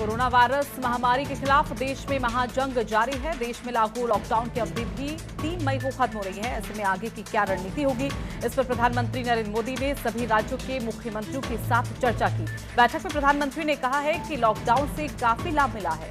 Corona virus महामारी के खिलाफ देश में महाजंग जारी है। देश में लागू लॉकडाउन की अवधि भी 3 मई को खत्म हो रही है। ऐसे में आगे की क्या रणनीति होगी, इस पर प्रधानमंत्री नरेंद्र मोदी ने सभी राज्यों के मुख्यमंत्रियों के साथ चर्चा की। बैठक में प्रधानमंत्री ने कहा है कि लॉकडाउन से काफी लाभ मिला है।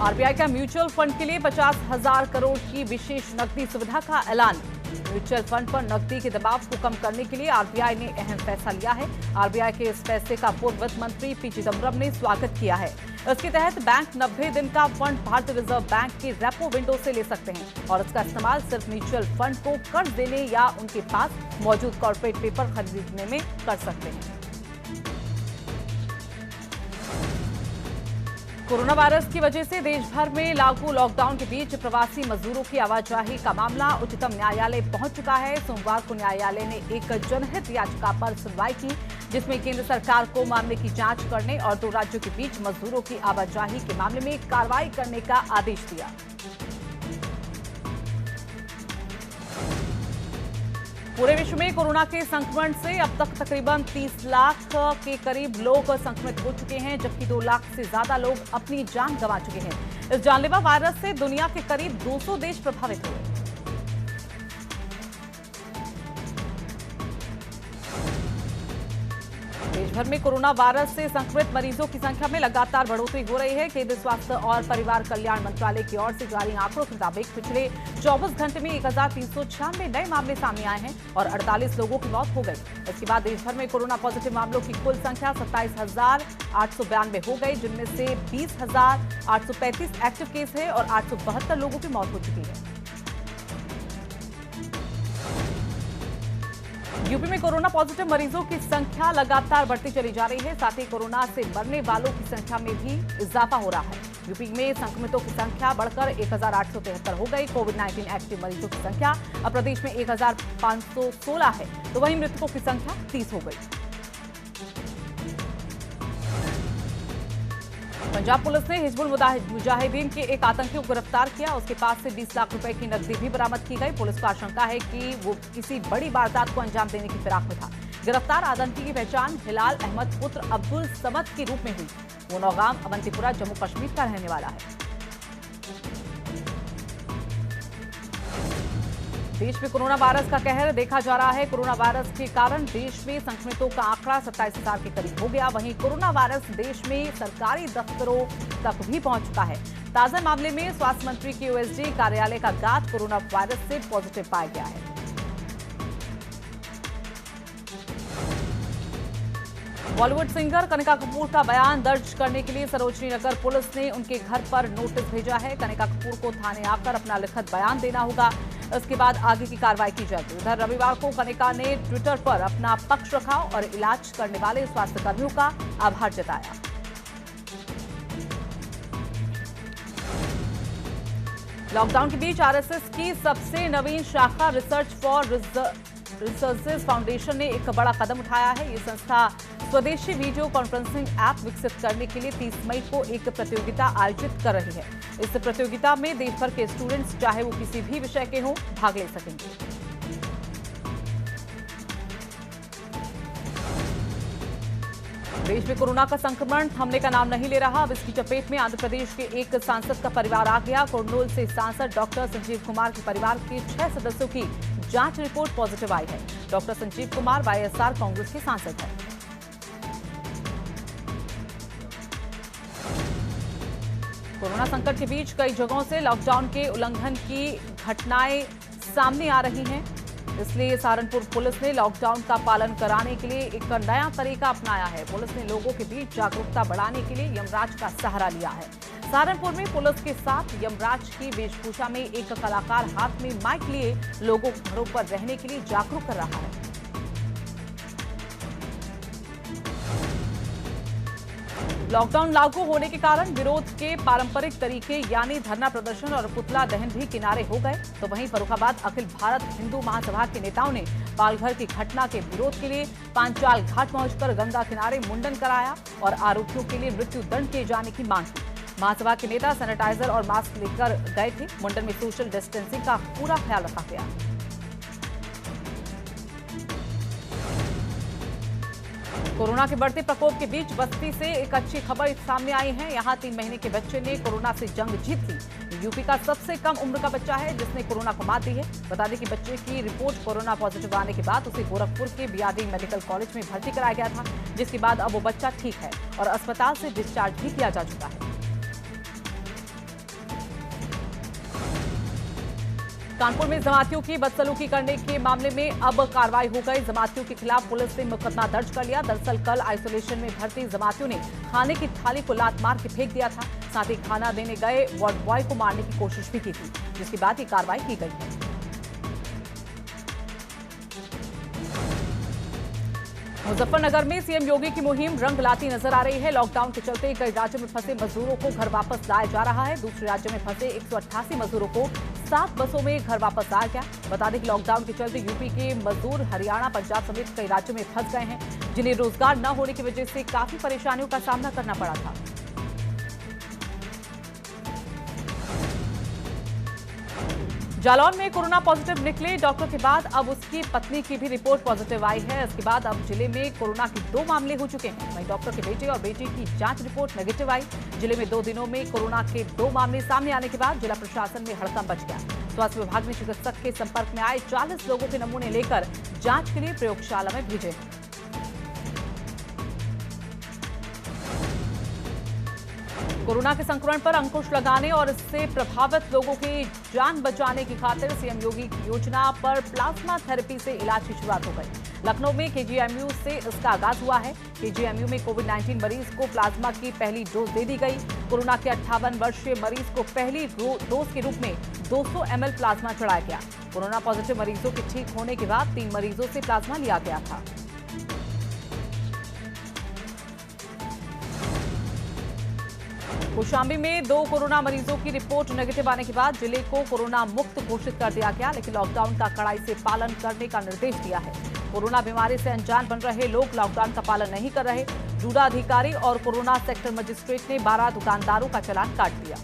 आरबीआई का म्यूचुअल फंड के लिए 50,000 करोड़ की विशेष नकदी सुविधा का ऐलान। म्यूचुअल फंड पर नकदी के दबाव को कम करने के लिए आरबीआई ने अहम फैसला लिया है। आरबीआई के इस फैसले का पूर्व वित्त मंत्री पी चिदम्बरम ने स्वागत किया है। इसके तहत बैंक 90 दिन का फंड भारतीय रिजर्व बैंक के रेपो विंडो से ले सकते हैं और इसका इस्तेमाल सिर्फ म्यूचुअल फंड को कर्ज देने या उनके पास मौजूद कॉर्पोरेट पेपर खरीदने में कर सकते हैं। कोरोना वायरस की वजह से देश भर में लागू लॉकडाउन के बीच प्रवासी मजदूरों की आवाजाही का मामला उच्चतम न्यायालय पहुंच चुका है। सोमवार को न्यायालय ने एक जनहित याचिका पर सुनवाई की, जिसमें केंद्र सरकार को मामले की जांच करने और 2 राज्यों के बीच मजदूरों की आवाजाही के मामले में कार्रवाई करने का आदेश दिया। पूरे विश्व में कोरोना के संक्रमण से अब तक तकरीबन 30 लाख के करीब लोग संक्रमित हो चुके हैं, जबकि 2 लाख से ज्यादा लोग अपनी जान गंवा चुके हैं। इस जानलेवा वायरस से दुनिया के करीब 200 देश प्रभावित हुए। देश भर में कोरोना वायरस से संक्रमित मरीजों की संख्या में लगातार बढ़ोतरी हो रही है। केंद्रीय स्वास्थ्य और परिवार कल्याण मंत्रालय की ओर से जारी आंकड़ों के मुताबिक पिछले 24 घंटे में 1396 नए मामले सामने आए हैं और 48 लोगों की मौत हो गई। इसके बाद देश भर में कोरोना पॉजिटिव मामलों की कुल संख्या 27,892 हो गई, जिनमें से 20,835 एक्टिव केस है और 872 लोगों की मौत हो चुकी है। यूपी में कोरोना पॉजिटिव मरीजों की संख्या लगातार बढ़ती चली जा रही है। साथ ही कोरोना से मरने वालों की संख्या में भी इजाफा हो रहा है। यूपी में संक्रमितों की संख्या बढ़कर 1,873 हो गई। कोविड-19 एक्टिव मरीजों की संख्या अब प्रदेश में 1,516 है, तो वहीं मृतकों की संख्या 30 हो गई। पंजाब पुलिस ने हिजबुल मुजाहिदीन के एक आतंकी को गिरफ्तार किया। उसके पास से 20 लाख रुपए की नकदी भी बरामद की गई। पुलिस को आशंका है कि वो किसी बड़ी वारदात को अंजाम देने की फिराक में था। गिरफ्तार आतंकी की पहचान हिलाल अहमद पुत्र अब्दुल समद के रूप में हुई। वो नौगाम अवंतीपुरा जम्मू कश्मीर का रहने वाला है। देश में कोरोना वायरस का कहर देखा जा रहा है। कोरोना वायरस के कारण देश में संक्रमितों का आंकड़ा 27,000 के करीब हो गया। वहीं कोरोना वायरस देश में सरकारी दफ्तरों तक भी पहुंच चुका है। ताजा मामले में स्वास्थ्य मंत्री के यूएसडी कार्यालय का गार्ड कोरोना वायरस से पॉजिटिव पाया गया है। बॉलीवुड सिंगर कनिका कपूर का बयान दर्ज करने के लिए सरोजनी नगर पुलिस ने उनके घर पर नोटिस भेजा है। कनिका कपूर को थाने आकर अपना लिखित बयान देना होगा। इसके बाद आगे की कार्रवाई की जाएगी। उधर रविवार को कनिका ने ट्विटर पर अपना पक्ष रखा और इलाज करने वाले स्वास्थ्य कर्मियों का आभार जताया। लॉकडाउन के बीच आरएसएस की सबसे नवीन शाखा रिसर्च फॉर रिसर्चेस फाउंडेशन ने एक बड़ा कदम उठाया है। ये संस्था स्वदेशी वीडियो कॉन्फ्रेंसिंग ऐप विकसित करने के लिए 30 मई को एक प्रतियोगिता आयोजित कर रही है। इस प्रतियोगिता में देश भर के स्टूडेंट्स, चाहे वो किसी भी विषय के हों, भाग ले सकेंगे। देश में कोरोना का संक्रमण थमने का नाम नहीं ले रहा। अब इसकी चपेट में आंध्र प्रदेश के एक सांसद का परिवार आ गया। कुर्नूल से सांसद डॉक्टर संजीव कुमार के परिवार के 6 सदस्यों की जांच रिपोर्ट पॉजिटिव आई है। डॉक्टर संजीव कुमार वाईएसआर कांग्रेस के सांसद हैं। कोरोना संकट के बीच कई जगहों से लॉकडाउन के उल्लंघन की घटनाएं सामने आ रही हैं। इसलिए सहारनपुर पुलिस ने लॉकडाउन का पालन कराने के लिए एक नया तरीका अपनाया है। पुलिस ने लोगों के बीच जागरूकता बढ़ाने के लिए यमराज का सहारा लिया है। सहारनपुर में पुलिस के साथ यमराज की वेशभूषा में एक कलाकार हाथ में माइक लिए लोगों को घरों पर रहने के लिए जागरूक कर रहा है। लॉकडाउन लागू होने के कारण विरोध के पारंपरिक तरीके यानी धरना प्रदर्शन और पुतला दहन भी किनारे हो गए। तो वहीं फर्रुखाबाद अखिल भारत हिंदू महासभा के नेताओं ने पालघर की घटना के विरोध के लिए पांचाल घाट पहुंचकर गंगा किनारे मुंडन कराया और आरोपियों के लिए मृत्यु दंड किए जाने की मांग की। महासभा के नेता सैनिटाइजर और मास्क लेकर गए थे। मुंडन में सोशल डिस्टेंसिंग का पूरा ख्याल रखा गया। कोरोना के बढ़ते प्रकोप के बीच बस्ती से एक अच्छी खबर सामने आई है। यहां 3 महीने के बच्चे ने कोरोना से जंग जीत ली। यूपी का सबसे कम उम्र का बच्चा है जिसने कोरोना को मात दी है। बता दें कि बच्चे की रिपोर्ट कोरोना पॉजिटिव आने के बाद उसे गोरखपुर के बीआरडी मेडिकल कॉलेज में भर्ती कराया गया था, जिसके बाद अब वो बच्चा ठीक है और अस्पताल से डिस्चार्ज भी किया जा चुका है। कानपुर में जमातियों की बदसलूकी करने के मामले में अब कार्रवाई हो गई। जमातियों के खिलाफ पुलिस ने मुकदमा दर्ज कर लिया। दरअसल कल आइसोलेशन में भर्ती जमातियों ने खाने की थाली को लात मार के फेंक दिया था। साथ ही खाना देने गए वार्ड बॉय को मारने की कोशिश भी की थी, जिसके बाद ये कार्रवाई की गई है। मुजफ्फरनगर में सीएम योगी की मुहिम रंग लाती नजर आ रही है। लॉकडाउन के चलते कई राज्यों में फंसे मजदूरों को घर वापस लाया जा रहा है। दूसरे राज्यों में फंसे 188 मजदूरों को 7 बसों में घर वापस लाया गया। बता दें कि लॉकडाउन के चलते यूपी के मजदूर हरियाणा, पंजाब समेत कई राज्यों में फंस गए हैं, जिन्हें रोजगार न होने की वजह से काफी परेशानियों का सामना करना पड़ा था। जालौन में कोरोना पॉजिटिव निकले डॉक्टर के बाद अब उसकी पत्नी की भी रिपोर्ट पॉजिटिव आई है। इसके बाद अब जिले में कोरोना के 2 मामले हो चुके हैं। वहीं डॉक्टर के बेटे और बेटी की जांच रिपोर्ट नेगेटिव आई। जिले में 2 दिनों में कोरोना के 2 मामले सामने आने के बाद जिला प्रशासन में हड़कंप मच गया। स्वास्थ्य विभाग ने चिकित्सक के संपर्क में आए 40 लोगों के नमूने लेकर जांच के लिए प्रयोगशाला में भेजे हैं। कोरोना के संक्रमण पर अंकुश लगाने और इससे प्रभावित लोगों की जान बचाने की खातिर सीएम योगी की योजना पर प्लाज्मा थेरेपी से इलाज की शुरुआत हो गई। लखनऊ में केजीएमयू से इसका आगाज हुआ है। केजीएमयू में कोविड-19 मरीज को प्लाज्मा की पहली डोज दे दी गई। कोरोना के 58 वर्षीय मरीज को पहली डोज के रूप में 200 ml प्लाज्मा चढ़ाया गया। कोरोना पॉजिटिव मरीजों के ठीक होने के बाद 3 मरीजों से प्लाज्मा लिया गया था। कौशाम्बी में 2 कोरोना मरीजों की रिपोर्ट नेगेटिव आने के बाद जिले को कोरोना मुक्त घोषित कर दिया गया, लेकिन लॉकडाउन का कड़ाई से पालन करने का निर्देश दिया है। कोरोना बीमारी से अनजान बन रहे लोग लॉकडाउन का पालन नहीं कर रहे। जूडा अधिकारी और कोरोना सेक्टर मजिस्ट्रेट ने 12 दुकानदारों का चालान काट दिया।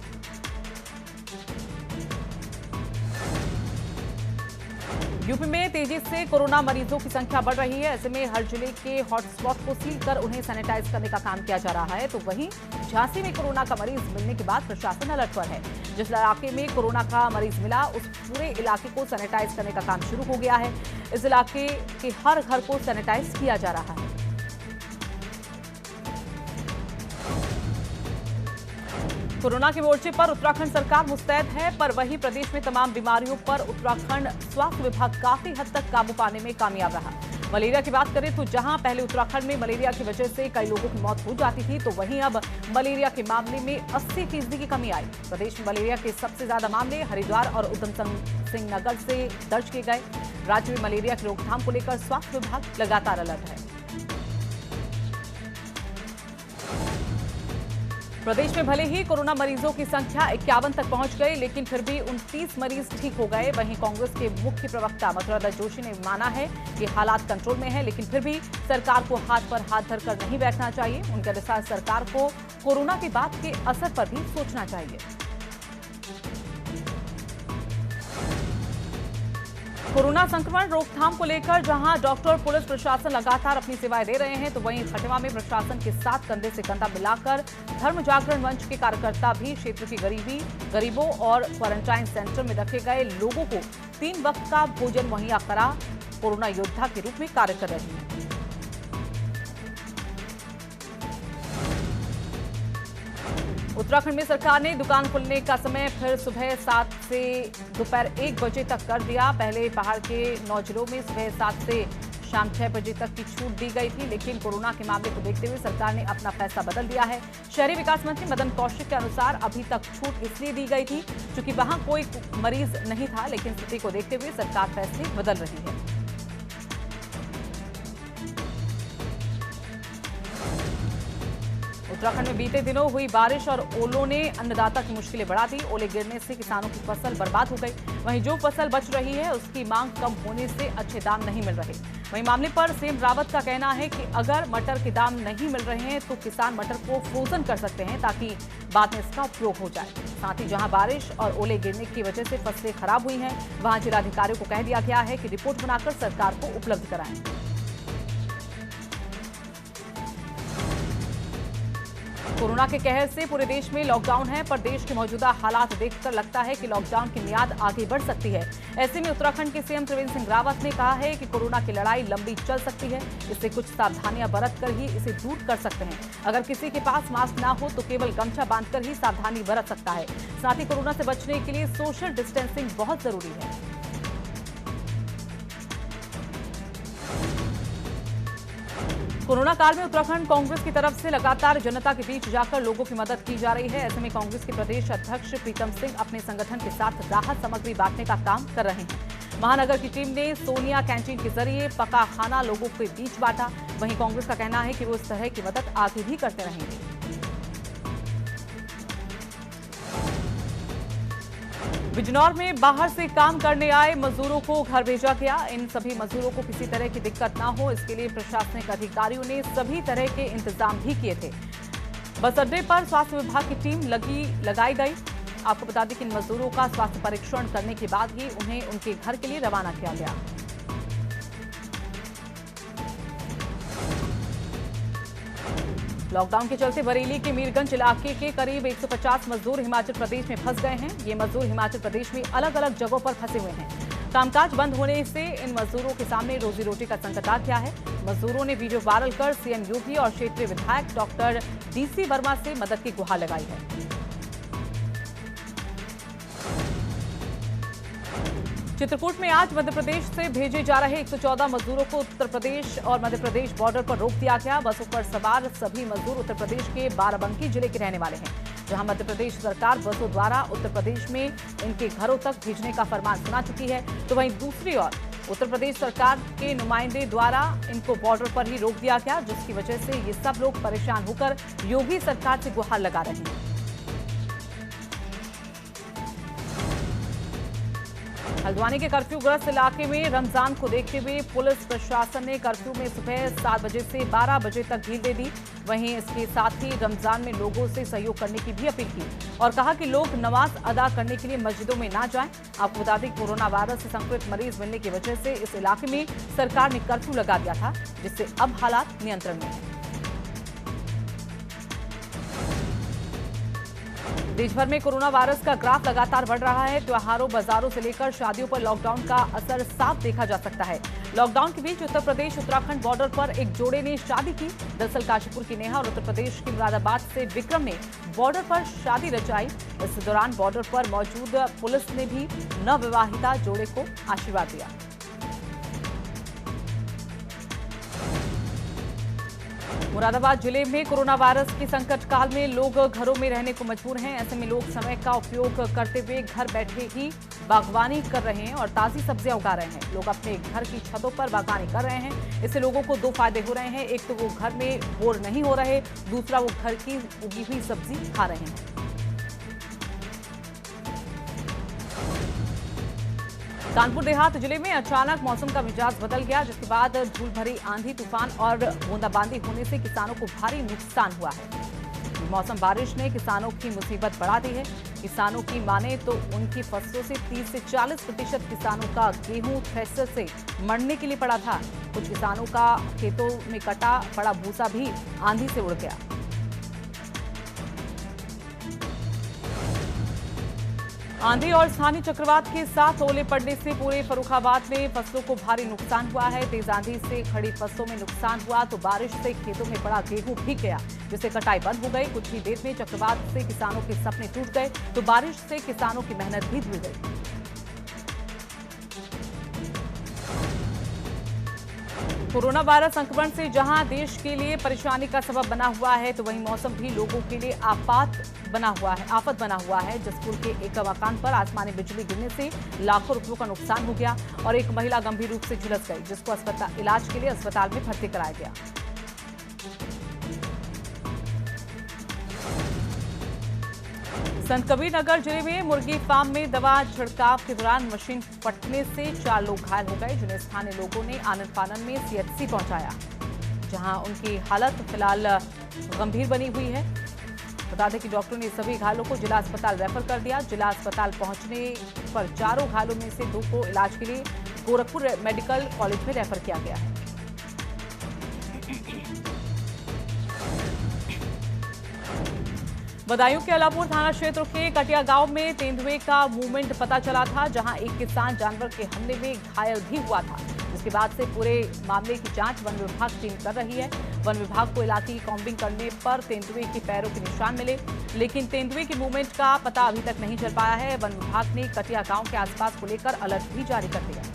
यूपी में तेजी से कोरोना मरीजों की संख्या बढ़ रही है। ऐसे में हर जिले के हॉटस्पॉट को सील कर उन्हें सैनिटाइज करने का काम किया जा रहा है। तो वहीं झांसी में कोरोना का मरीज मिलने के बाद प्रशासन अलर्ट पर है। जिस इलाके में कोरोना का मरीज मिला उस पूरे इलाके को सैनिटाइज करने का काम शुरू हो गया है। इस इलाके के हर घर को सैनिटाइज किया जा रहा है। कोरोना के मोर्चे पर उत्तराखंड सरकार मुस्तैद है, पर वहीं प्रदेश में तमाम बीमारियों पर उत्तराखंड स्वास्थ्य विभाग काफी हद तक काबू पाने में कामयाब रहा। मलेरिया की बात करें तो जहां पहले उत्तराखंड में मलेरिया की वजह से कई लोगों की मौत हो जाती थी, तो वहीं अब मलेरिया के मामले में 80% की कमी आई। प्रदेश में मलेरिया के सबसे ज्यादा मामले हरिद्वार और उधम सिंह नगर से दर्ज किए गए। राज्य में मलेरिया की रोकथाम को लेकर स्वास्थ्य विभाग लगातार अलर्ट है। प्रदेश में भले ही कोरोना मरीजों की संख्या 51 तक पहुंच गई, लेकिन फिर भी 29 मरीज ठीक हो गए। वहीं कांग्रेस के मुख्य प्रवक्ता मथुरादास जोशी ने माना है कि हालात कंट्रोल में है, लेकिन फिर भी सरकार को हाथ पर हाथ धरकर नहीं बैठना चाहिए। उनके अनुसार सरकार को कोरोना की बात के असर पर भी सोचना चाहिए। कोरोना संक्रमण रोकथाम को लेकर जहां डॉक्टर, पुलिस प्रशासन लगातार अपनी सेवाएं दे रहे हैं, तो वहीं खटिमा में प्रशासन के साथ कंधे से कंधा मिलाकर धर्म जागरण मंच के कार्यकर्ता भी क्षेत्र की गरीबों और क्वारंटाइन सेंटर में रखे गए लोगों को 3 वक्त का भोजन मुहैया करा कोरोना योद्धा के रूप में कार्य कर रही हैं। उत्तराखंड में सरकार ने दुकान खुलने का समय फिर सुबह 7 से दोपहर 1 बजे तक कर दिया। पहले पहाड़ के 9 जिलों में सुबह 7 से शाम 6 बजे तक की छूट दी गई थी, लेकिन कोरोना के मामले को देखते हुए सरकार ने अपना फैसला बदल दिया है। शहरी विकास मंत्री मदन कौशिक के अनुसार अभी तक छूट इसलिए दी गई थी क्योंकि वहां कोई मरीज नहीं था, लेकिन स्थिति को देखते हुए सरकार फैसले बदल रही है। उत्तराखंड में बीते दिनों हुई बारिश और ओलों ने अन्नदाता की मुश्किलें बढ़ा दी। ओले गिरने से किसानों की फसल बर्बाद हो गई। वहीं जो फसल बच रही है उसकी मांग कम होने से अच्छे दाम नहीं मिल रहे। वहीं मामले पर सीएम रावत का कहना है कि अगर मटर के दाम नहीं मिल रहे हैं तो किसान मटर को फ्रोजन कर सकते हैं ताकि बाद में इसका उपयोग हो जाए। साथ ही जहां बारिश और ओले गिरने की वजह से फसलें खराब हुई हैं, वहां जिलाधिकारियों को कह दिया गया है कि रिपोर्ट बनाकर सरकार को उपलब्ध कराएं। कोरोना के कहर से पूरे देश में लॉकडाउन है, पर देश के मौजूदा हालात देखकर लगता है कि लॉकडाउन की मियाद आगे बढ़ सकती है। ऐसे में उत्तराखंड के सीएम त्रिवेंद्र सिंह रावत ने कहा है कि कोरोना की लड़ाई लंबी चल सकती है, इससे कुछ सावधानियां बरत कर ही इसे दूर कर सकते हैं। अगर किसी के पास मास्क ना हो तो केवल गमछा बांधकर ही सावधानी बरत सकता है। साथ ही कोरोना से बचने के लिए सोशल डिस्टेंसिंग बहुत जरूरी है। कोरोना काल में उत्तराखंड कांग्रेस की तरफ से लगातार जनता के बीच जाकर लोगों की मदद की जा रही है। ऐसे में कांग्रेस के प्रदेश अध्यक्ष प्रीतम सिंह अपने संगठन के साथ राहत सामग्री बांटने का काम कर रहे हैं। महानगर की टीम ने सोनिया कैंटीन के जरिए पका खाना लोगों के बीच बांटा। वहीं कांग्रेस का कहना है कि वो इस तरह की मदद आगे भी करते रहेंगे। बिजनौर में बाहर से काम करने आए मजदूरों को घर भेजा गया। इन सभी मजदूरों को किसी तरह की दिक्कत ना हो, इसके लिए प्रशासनिक अधिकारियों ने सभी तरह के इंतजाम भी किए थे। बस अड्डे पर स्वास्थ्य विभाग की टीम लगाई गई। आपको बता दें कि इन मजदूरों का स्वास्थ्य परीक्षण करने के बाद ही उन्हें उनके घर के लिए रवाना किया गया। लॉकडाउन के चलते बरेली के मीरगंज इलाके के करीब 150 मजदूर हिमाचल प्रदेश में फंस गए हैं। ये मजदूर हिमाचल प्रदेश में अलग अलग जगहों पर फंसे हुए हैं। कामकाज बंद होने से इन मजदूरों के सामने रोजी रोटी का संकट आ गया है। मजदूरों ने वीडियो वायरल कर सीएम योगी और क्षेत्रीय विधायक डॉक्टर डीसी वर्मा से मदद की गुहार लगाई है। चित्रकूट में आज मध्य प्रदेश से भेजे जा रहे 114 मजदूरों को उत्तर प्रदेश और मध्य प्रदेश बॉर्डर पर रोक दिया गया। बसों पर सवार सभी मजदूर उत्तर प्रदेश के बाराबंकी जिले के रहने वाले हैं, जहां मध्य प्रदेश सरकार बसों द्वारा उत्तर प्रदेश में इनके घरों तक भेजने का फरमान सुना चुकी है। तो वहीं दूसरी ओर उत्तर प्रदेश सरकार के नुमाइंदे द्वारा इनको बॉर्डर पर ही रोक दिया गया, जिसकी वजह से ये सब लोग परेशान होकर योगी सरकार से गुहार लगा रहे हैं। हल्द्वानी के कर्फ्यूग्रस्त इलाके में रमजान को देखते हुए पुलिस प्रशासन ने कर्फ्यू में सुबह 7 बजे से 12 बजे तक ढील दे दी। वहीं इसके साथ ही रमजान में लोगों से सहयोग करने की भी अपील की और कहा कि लोग नमाज अदा करने के लिए मस्जिदों में ना जाएं। आपको बता दें कोरोना वायरस से संक्रमित मरीज मिलने की वजह से इस इलाके में सरकार ने कर्फ्यू लगा दिया था, जिससे अब हालात नियंत्रण में हैं। देश भर में कोरोना वायरस का ग्राफ लगातार बढ़ रहा है। त्योहारों, बाजारों से लेकर शादियों पर लॉकडाउन का असर साफ देखा जा सकता है। लॉकडाउन के बीच उत्तर प्रदेश उत्तराखंड बॉर्डर पर एक जोड़े ने शादी की। दरअसल काशीपुर की नेहा और उत्तर प्रदेश के मुरादाबाद से विक्रम ने बॉर्डर पर शादी रचाई। इस दौरान बॉर्डर पर मौजूद पुलिस ने भी नवविवाहिता जोड़े को आशीर्वाद दिया। मुरादाबाद जिले में कोरोना वायरस के संकट काल में लोग घरों में रहने को मजबूर हैं। ऐसे में लोग समय का उपयोग करते हुए घर बैठे ही बागवानी कर रहे हैं और ताजी सब्जियां उगा रहे हैं। लोग अपने घर की छतों पर बागवानी कर रहे हैं। इससे लोगों को 2 फायदे हो रहे हैं। एक तो वो घर में बोर नहीं हो रहे, दूसरा वो घर की उगी हुई सब्जी खा रहे हैं। कानपुर देहात जिले में अचानक मौसम का मिजाज बदल गया, जिसके बाद धूल भरी आंधी, तूफान और बूंदाबांदी होने से किसानों को भारी नुकसान हुआ है। मौसम बारिश ने किसानों की मुसीबत बढ़ा दी है। किसानों की माने तो उनकी फसलों से 30 से 40% किसानों का गेहूं थ्रेशर से मरने के लिए पड़ा था। कुछ किसानों का खेतों में कटा पड़ा भूसा भी आंधी से उड़ गया। आंधी और स्थानीय चक्रवात के साथ ओले पड़ने से पूरे फर्रुखाबाद में फसलों को भारी नुकसान हुआ है। तेज आंधी से खड़ी फसलों में नुकसान हुआ तो बारिश से खेतों में पड़ा गेहूं भीग गया, जिससे कटाई बंद हो गई। कुछ ही देर में चक्रवात से किसानों के सपने टूट गए तो बारिश से किसानों की मेहनत भी धुल गई। कोरोना वायरस संक्रमण से जहां देश के लिए परेशानी का सबब बना हुआ है, तो वहीं मौसम भी लोगों के लिए आफत बना हुआ है। जसपुर के एक मकान पर आसमानी बिजली गिरने से लाखों रुपयों का नुकसान हो गया और एक महिला गंभीर रूप से झुलस गई, जिसको इलाज के लिए अस्पताल में भर्ती कराया गया। संत कबीर नगर जिले में मुर्गी फार्म में दवा छिड़काव के दौरान मशीन फटने से 4 लोग घायल हो गए, जिन्हें स्थानीय लोगों ने आनन फानन में सीएचसी पहुंचाया, जहां उनकी हालत फिलहाल गंभीर बनी हुई है। बता दें कि डॉक्टरों ने सभी घायलों को जिला अस्पताल रेफर कर दिया। जिला अस्पताल पहुंचने पर 4 घायलों में से 2 को इलाज के लिए गोरखपुर मेडिकल कॉलेज में रेफर किया गया है। बदायूं के अलापुर थाना क्षेत्र के कटिया गांव में तेंदुए का मूवमेंट पता चला था, जहां एक किसान जानवर के हमले में घायल भी हुआ था। जिसके बाद से पूरे मामले की जांच वन विभाग टीम कर रही है। वन विभाग को इलाके की कॉम्बिंग करने पर तेंदुए के पैरों के निशान मिले, लेकिन तेंदुए की मूवमेंट का पता अभी तक नहीं चल पाया है। वन विभाग ने कटिया गांव के आसपास को लेकर अलर्ट भी जारी कर दिया।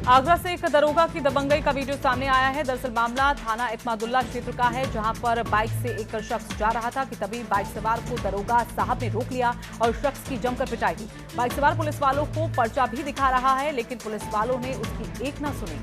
आगरा से एक दरोगा की दबंगई का वीडियो सामने आया है। दरअसल मामला थाना इत्मादुल्ला क्षेत्र का है, जहां पर बाइक से एक शख्स जा रहा था कि तभी बाइक सवार को दरोगा साहब ने रोक लिया और शख्स की जमकर पिटाई की। बाइक सवार पुलिस वालों को पर्चा भी दिखा रहा है, लेकिन पुलिस वालों ने उसकी एक न सुनी।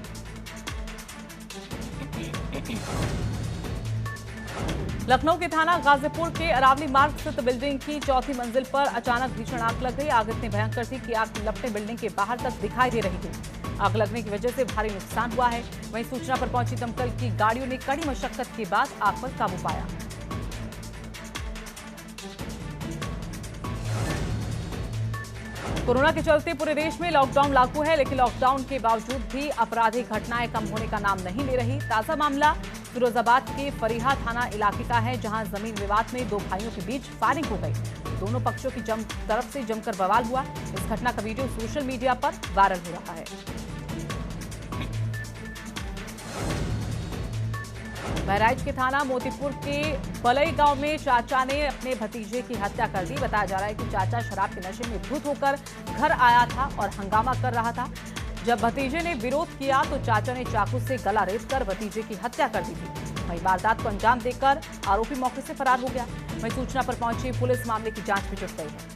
लखनऊ के थाना गाजीपुर के अरावली मार्ग स्थित बिल्डिंग की चौथी मंजिल पर अचानक भीषण आग लग गई। आग इतनी भयंकर थी कि आग की लपटें बिल्डिंग के बाहर तक दिखाई दे रही थी। आग लगने की वजह से भारी नुकसान हुआ है। वहीं सूचना पर पहुंची दमकल की गाड़ियों ने कड़ी मशक्कत के बाद आग पर काबू पाया। कोरोना के चलते पूरे देश में लॉकडाउन लागू है, लेकिन लॉकडाउन के बावजूद भी आपराधिक घटनाएं कम होने का नाम नहीं ले रही। ताजा मामला फिरोजाबाद के फरीहा थाना इलाके का है, जहां जमीन विवाद में दो भाइयों के बीच फायरिंग हो गई। दोनों पक्षों की तरफ से जमकर बवाल हुआ। इस घटना का वीडियो सोशल मीडिया पर वायरल हो रहा है। बहराइच के थाना मोतीपुर के बलई गांव में चाचा ने अपने भतीजे की हत्या कर दी। बताया जा रहा है कि चाचा शराब के नशे में धुत होकर घर आया था और हंगामा कर रहा था। जब भतीजे ने विरोध किया तो चाचा ने चाकू से गला रेतकर भतीजे की हत्या कर दी थी। वहीं वारदात को अंजाम देकर आरोपी मौके से फरार हो गया। वहीं सूचना पर पहुंची पुलिस मामले की जांच में जुट गई है।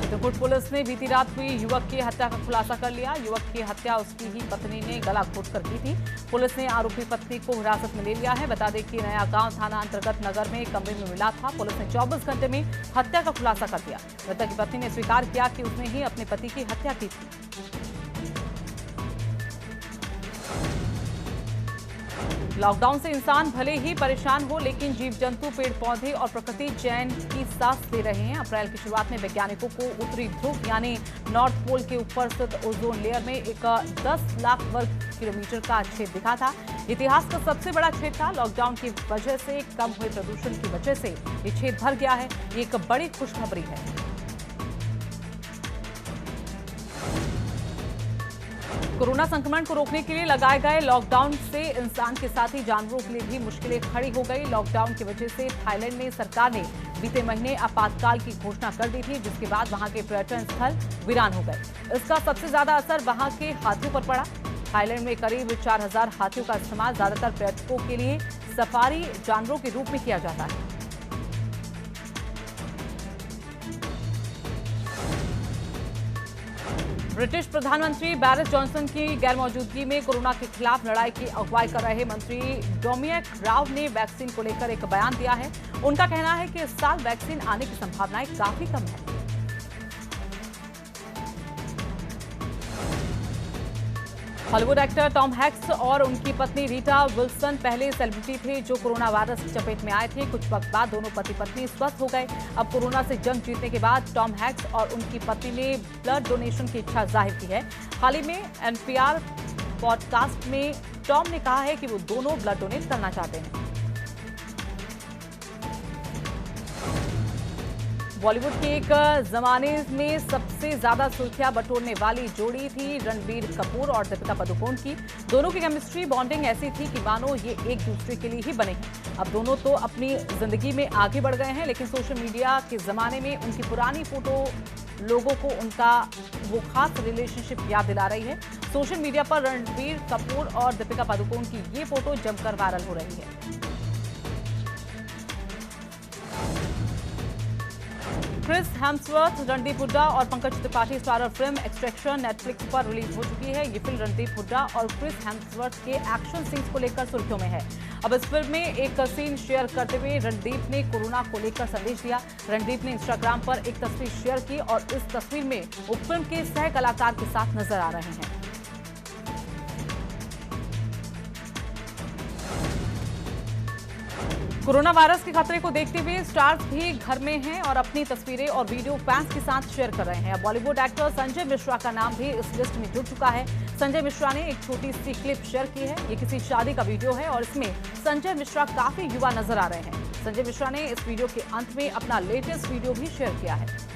चित्रकूट पुलिस ने बीती रात हुई युवक की हत्या का खुलासा कर लिया। युवक की हत्या उसकी ही पत्नी ने गला घोंटकर की थी। पुलिस ने आरोपी पत्नी को हिरासत में ले लिया है। बता दें कि नया गांव थाना अंतर्गत नगर में कमरे में मिला था। पुलिस ने 24 घंटे में हत्या का खुलासा कर दिया। मृतक की पत्नी ने स्वीकार किया कि उसने ही अपने पति की हत्या की थी। लॉकडाउन से इंसान भले ही परेशान हो, लेकिन जीव जंतु, पेड़ पौधे और प्रकृति चैन की सांस ले रहे हैं। अप्रैल की शुरुआत में वैज्ञानिकों को उत्तरी ध्रुव यानी नॉर्थ पोल के ऊपर स्थित ओजोन लेयर में एक 10 लाख वर्ग किलोमीटर का छेद दिखा था। इतिहास का सबसे बड़ा छेद था। लॉकडाउन की वजह से कम हुए प्रदूषण की वजह से ये छेद भर गया है। ये एक बड़ी खुशखबरी है। कोरोना संक्रमण को रोकने के लिए लगाए गए लॉकडाउन से इंसान के साथ ही जानवरों के लिए भी मुश्किलें खड़ी हो गई। लॉकडाउन की वजह से थाईलैंड में सरकार ने बीते महीने आपातकाल की घोषणा कर दी थी, जिसके बाद वहां के पर्यटन स्थल वीरान हो गए। इसका सबसे ज्यादा असर वहां के हाथियों पर पड़ा। थाईलैंड में करीब 4000 हाथियों का इस्तेमाल ज्यादातर पर्यटकों के लिए सफारी जानवरों के रूप में किया जाता है। ब्रिटिश प्रधानमंत्री बोरिस जॉनसन की गैरमौजूदगी में कोरोना के खिलाफ लड़ाई की अगुवाई कर रहे मंत्री डोमिनिक राव ने वैक्सीन को लेकर एक बयान दिया है। उनका कहना है कि इस साल वैक्सीन आने की संभावनाएं काफी कम है। हॉलीवुड एक्टर टॉम हैक्स और उनकी पत्नी रीटा विल्सन पहले सेलिब्रिटी थे जो कोरोना वायरस की चपेट में आए थे। कुछ वक्त बाद दोनों पति पत्नी स्वस्थ हो गए। अब कोरोना से जंग जीतने के बाद टॉम हैक्स और उनकी पत्नी ने ब्लड डोनेशन की इच्छा जाहिर की है। हाल ही में NPR पॉडकास्ट में टॉम ने कहा है कि वो दोनों ब्लड डोनेट करना चाहते हैं। बॉलीवुड के एक जमाने में सबसे ज्यादा सुर्खियां बटोरने वाली जोड़ी थी रणबीर कपूर और दीपिका पादुकोण की। दोनों की केमिस्ट्री बॉन्डिंग ऐसी थी कि मानो ये एक दूसरे के लिए ही बने हैं। अब दोनों तो अपनी जिंदगी में आगे बढ़ गए हैं, लेकिन सोशल मीडिया के जमाने में उनकी पुरानी फोटो लोगों को उनका वो खास रिलेशनशिप याद दिला रही है। सोशल मीडिया पर रणबीर कपूर और दीपिका पादुकोण की ये फोटो जमकर वायरल हो रही है। क्रिस हेम्सवर्थ, रणदीप हुड्डा और Pankaj Tripathi starrer film extraction Netflix पर रिलीज हो चुकी है। ये फिल्म रणदीप हुड्डा और क्रिस हेम्सवर्थ के एक्शन सीन्स को लेकर सुर्खियों में है। अब इस फिल्म में एक सीन शेयर करते हुए रणदीप ने कोरोना को लेकर संदेश दिया। रणदीप ने इंस्टाग्राम पर एक तस्वीर शेयर की और इस तस्वीर में वो फिल्म के सह कलाकार के साथ नजर आ रहे हैं। कोरोना वायरस के खतरे को देखते हुए स्टार्स भी घर में हैं और अपनी तस्वीरें और वीडियो फैंस के साथ शेयर कर रहे हैं। बॉलीवुड एक्टर संजय मिश्रा का नाम भी इस लिस्ट में जुड़ चुका है। संजय मिश्रा ने एक छोटी सी क्लिप शेयर की है। ये किसी शादी का वीडियो है और इसमें संजय मिश्रा काफी युवा नजर आ रहे हैं। संजय मिश्रा ने इस वीडियो के अंत में अपना लेटेस्ट वीडियो भी शेयर किया है।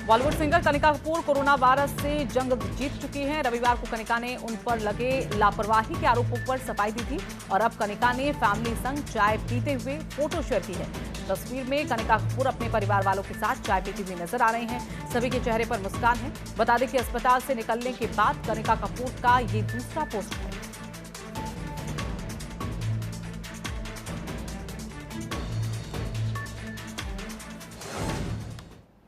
Bollywood singer Kanika Kapoor corona virus से जंग जीत चुकी हैं। रविवार को कनिका ने उन पर लगे लापरवाही के आरोपों पर सफाई दी थी और अब कनिका ने फैमिली संग चाय पीते हुए फोटो शेयर की है। तस्वीर में कनिका कपूर अपने परिवार वालों के साथ चाय पीती हुई नजर आ रहे हैं। सभी के चेहरे पर मुस्कान है। बता दें कि अस्पताल से निकलने के बाद कनिका कपूर का ये दूसरा पोस्ट है।